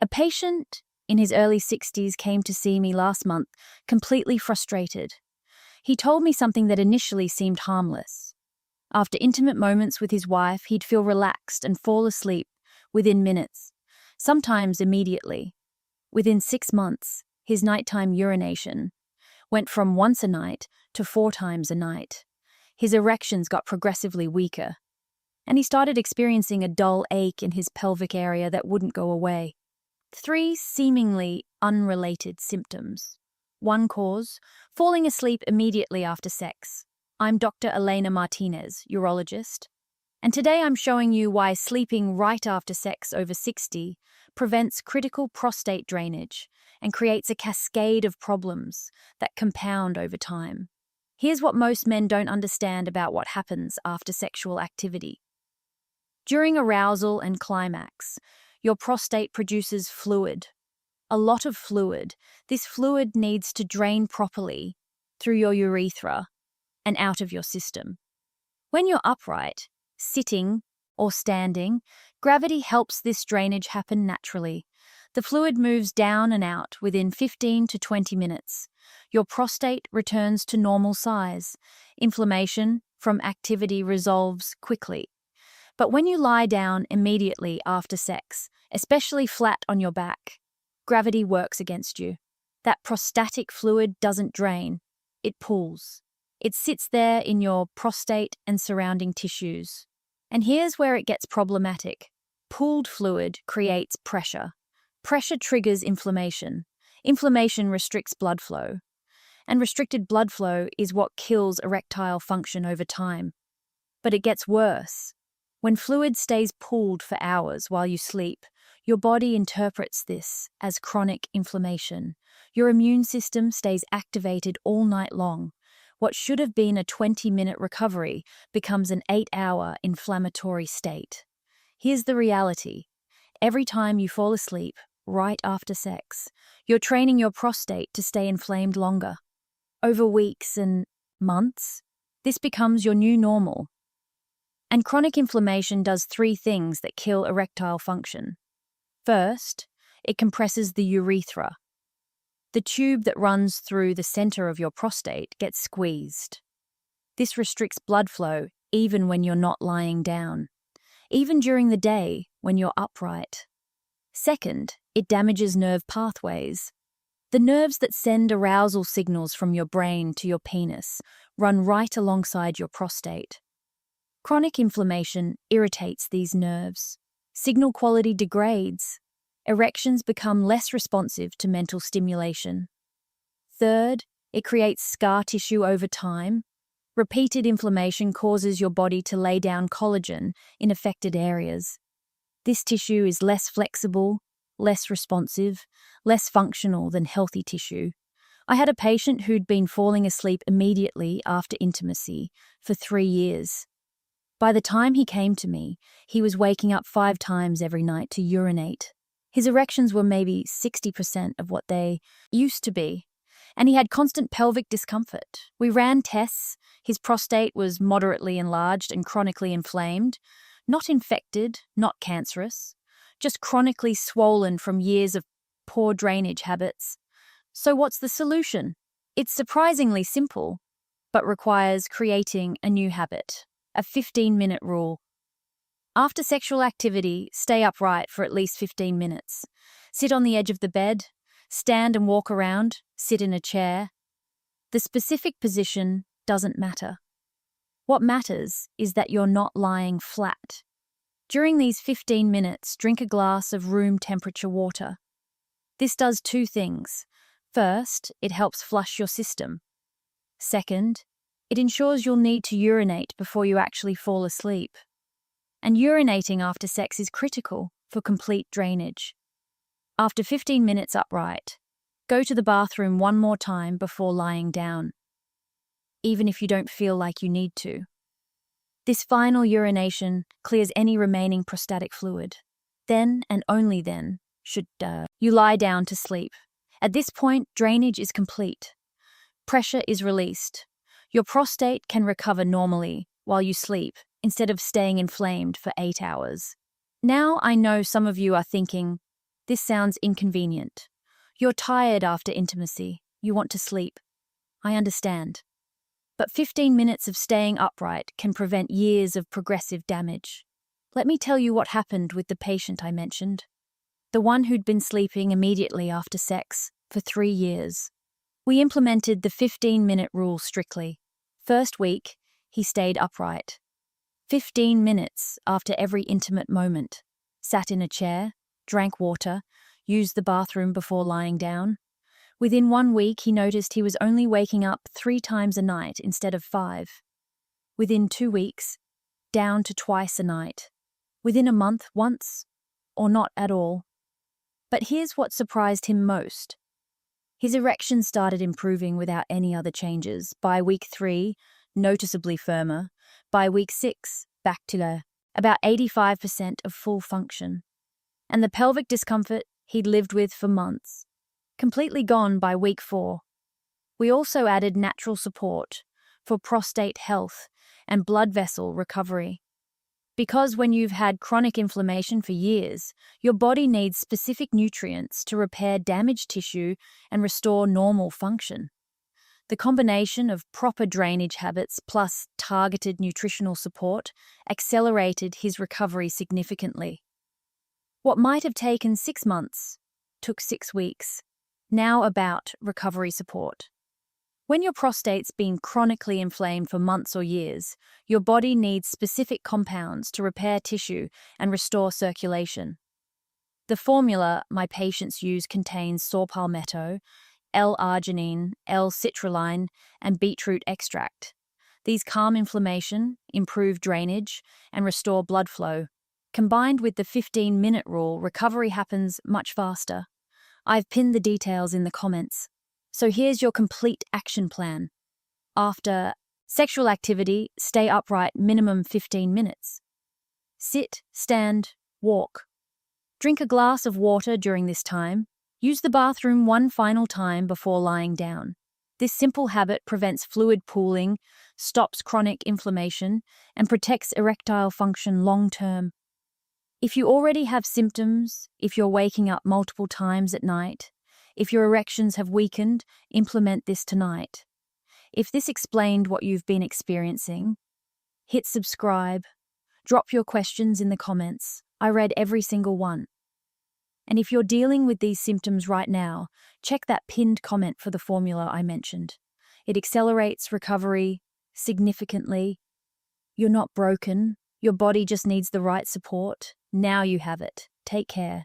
A patient in his early 60s came to see me last month, completely frustrated. He told me something that initially seemed harmless. After intimate moments with his wife, he'd feel relaxed and fall asleep within minutes, sometimes immediately. Within 6 months, his nighttime urination went from once a night to 4 times a night. His erections got progressively weaker, and he started experiencing a dull ache in his pelvic area that wouldn't go away. 3 seemingly unrelated symptoms. 1 cause, falling asleep immediately after sex. I'm Dr. Elena Martinez, urologist, and today I'm showing you why sleeping right after sex over 60 prevents critical prostate drainage and creates a cascade of problems that compound over time. Here's what most men don't understand about what happens after sexual activity. During arousal and climax, your prostate produces fluid. A lot of fluid. This fluid needs to drain properly through your urethra and out of your system. When you're upright, sitting, or standing, gravity helps this drainage happen naturally. The fluid moves down and out within 15 to 20 minutes. Your prostate returns to normal size. Inflammation from activity resolves quickly. But when you lie down immediately after sex, especially flat on your back, gravity works against you. That prostatic fluid doesn't drain, it pools. It sits there in your prostate and surrounding tissues. And here's where it gets problematic. Pooled fluid creates pressure. Pressure triggers inflammation. Inflammation restricts blood flow. And restricted blood flow is what kills erectile function over time. But it gets worse. When fluid stays pooled for hours while you sleep, your body interprets this as chronic inflammation. Your immune system stays activated all night long. What should have been a 20-minute recovery becomes an 8-hour inflammatory state. Here's the reality. Every time you fall asleep, right after sex, you're training your prostate to stay inflamed longer. Over weeks and months, this becomes your new normal. And chronic inflammation does 3 things that kill erectile function. First, it compresses the urethra. The tube that runs through the center of your prostate gets squeezed. This restricts blood flow even when you're not lying down, even during the day when you're upright. Second, it damages nerve pathways. The nerves that send arousal signals from your brain to your penis run right alongside your prostate. Chronic inflammation irritates these nerves. Signal quality degrades. Erections become less responsive to mental stimulation. Third, it creates scar tissue over time. Repeated inflammation causes your body to lay down collagen in affected areas. This tissue is less flexible, less responsive, less functional than healthy tissue. I had a patient who'd been falling asleep immediately after intimacy for 3 years. By the time he came to me, he was waking up 5 times every night to urinate. His erections were maybe 60% of what they used to be, and he had constant pelvic discomfort. We ran tests. His prostate was moderately enlarged and chronically inflamed, not infected, not cancerous, just chronically swollen from years of poor drainage habits. So what's the solution? It's surprisingly simple, but requires creating a new habit, a 15-minute rule. After sexual activity, stay upright for at least 15 minutes. Sit on the edge of the bed, stand and walk around, sit in a chair. The specific position doesn't matter. What matters is that you're not lying flat. During these 15 minutes, drink a glass of room temperature water. This does 2 things. First, it helps flush your system. Second, it ensures you'll need to urinate before you actually fall asleep. And urinating after sex is critical for complete drainage. After 15 minutes upright, go to the bathroom 1 more time before lying down, even if you don't feel like you need to. This final urination clears any remaining prostatic fluid. Then, and only then, should you lie down to sleep. At this point, drainage is complete. Pressure is released. Your prostate can recover normally while you sleep, instead of staying inflamed for 8 hours. Now I know some of you are thinking, This sounds inconvenient. You're tired after intimacy. You want to sleep. I understand. But 15 minutes of staying upright can prevent years of progressive damage. Let me tell you what happened with the patient I mentioned. The one who'd been sleeping immediately after sex for 3 years. We implemented the 15-minute rule strictly. First week, he stayed upright. 15 minutes after every intimate moment. Sat in a chair, drank water, used the bathroom before lying down. Within 1 week, he noticed he was only waking up 3 times a night instead of 5. Within 2 weeks, down to twice a night. Within a month, once, or not at all. But here's what surprised him most. His erection started improving without any other changes. By week 3, noticeably firmer. By week 6, back to about 85% of full function. And the pelvic discomfort he'd lived with for months. Completely gone by week 4. We also added natural support for prostate health and blood vessel recovery. Because when you've had chronic inflammation for years, your body needs specific nutrients to repair damaged tissue and restore normal function. The combination of proper drainage habits plus targeted nutritional support accelerated his recovery significantly. What might have taken 6 months took 6 weeks. Now about recovery support. When your prostate's been chronically inflamed for months or years, your body needs specific compounds to repair tissue and restore circulation. The formula my patients use contains saw Palmetto, L-Arginine, L-Citrulline, and Beetroot Extract. These calm inflammation, improve drainage, and restore blood flow. Combined with the 15-minute rule, recovery happens much faster. I've pinned the details in the comments. So here's your complete action plan. After sexual activity, stay upright minimum 15 minutes. Sit, stand, walk. Drink a glass of water during this time. Use the bathroom one final time before lying down. This simple habit prevents fluid pooling, stops chronic inflammation, and protects erectile function long-term. If you already have symptoms, if you're waking up multiple times at night, if your erections have weakened, implement this tonight. If this explained what you've been experiencing, hit subscribe. Drop your questions in the comments. I read every single one. And if you're dealing with these symptoms right now, check that pinned comment for the formula I mentioned. It accelerates recovery significantly. You're not broken. Your body just needs the right support. Now you have it. Take care.